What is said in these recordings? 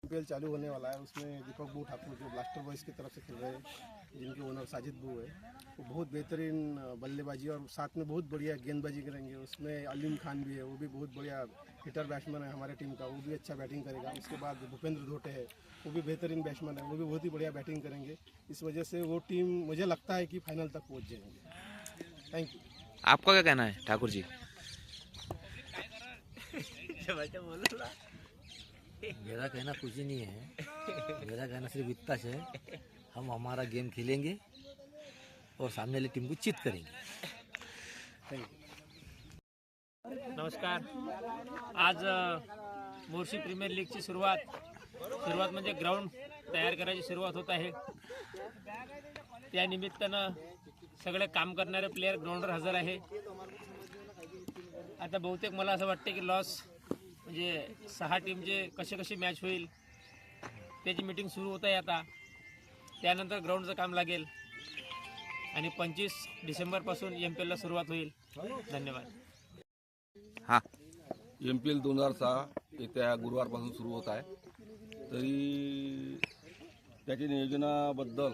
IPL चालू होने वाला है, उसमें दीपक बू ठाकुर जो ब्लास्टर बॉयज़ की तरफ से खेल रहे हैं, जिनके ओनर साजिद बू है, वो बहुत बेहतरीन बल्लेबाजी और साथ में बहुत बढ़िया गेंदबाजी करेंगे। उसमें अलीम खान भी है, वो भी बहुत बढ़िया हिटर बैट्समैन है हमारे टीम का, वो भी अच्छा बैटिंग करेगा। उसके बाद भूपेंद्र धोटे है, वो भी बेहतरीन बैट्समैन है, वो भी बहुत ही बढ़िया बैटिंग करेंगे। इस वजह से वो टीम मुझे लगता है कि फाइनल तक पहुँच जाएंगे। Thank you. आपका क्या कहना है ठाकुर जी? मेरा कहना कुछ ही नहीं है, मेरा कहना सिर्फ इतना है, हम हमारा गेम खेलेंगे और सामने वाली टीम को चित करेंगे। Thank you. नमस्कार. आज मोर्शी प्रीमियर लीगची सुरुवात म्हणजे ग्राउंड तयार करायची सुरुवात होत आहे. त्या निमित्तानं सगळे काम करणारे प्लेयर ग्राउंडवर हजर आहे. आता बहुतेक मला असं वाटते की लॉस म्हणजे 6 टीमचे कसे मॅच होईल त्याची मीटिंग सुरू होत आहे. आता त्यानंतर ग्राउंडचं काम लागेल आणि 25 डिसेंबरपासून MPL ला सुरुवात होईल. धन्यवाद. हां, MPL 2006 येत्या गुरुवारपासून सुरू होत आहे. तरी त्याच्या नियोजनाबद्दल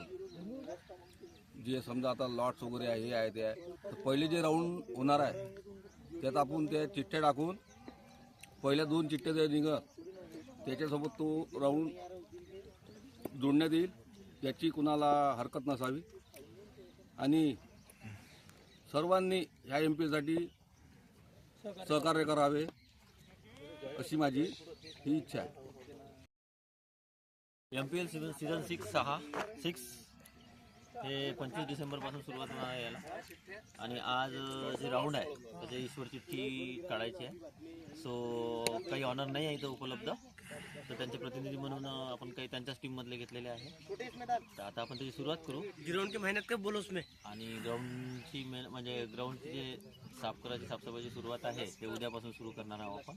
जे समजा आता लॉट्स वगैरे आहे हे आहे ते आहे, तर पहिले जे राऊंड होणार आहे त्यात आपण त्या चिठ्ठ्या टाकून पहिल्या 2 चिठ्ठ्या जे निघत त्याच्यासोबत तो राऊंड जोडण्यात येईल. याची कुणाला हरकत नसावी आणि सर्वांनी ह्या MPLसाठी सहकार्य करावे अशी माझी ही इच्छा आहे. MPL सीझन 6 हे 25 डिसेंबरपासून सुरुवात होणार आहे याला. आणि आज जे राऊंड आहे त्याचे ईश्वर चिठ्ठी काढायची आहे. सो काही ऑनर नाही आहे इथं उपलब्ध, तर त्यांचे प्रतिनिधी म्हणून आपण काही त्यांच्याच टीममधले घेतलेले आहे. तर आता आपण त्याची सुरुवात करू. ग्राउंड की मेहनत का बोलो उसमें. आणि ग्राउंडची म्हणजे ग्राउंडची जे साफसफाईची सुरुवात आहे ते उद्यापासून सुरू करणार आहोत आपण.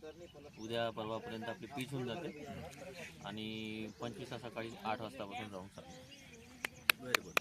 उद्या परवापर्यंत आपली पिच होऊन जाते आणि 25 सकाळी 8 वाजतापासून राऊंड चालू. Very good.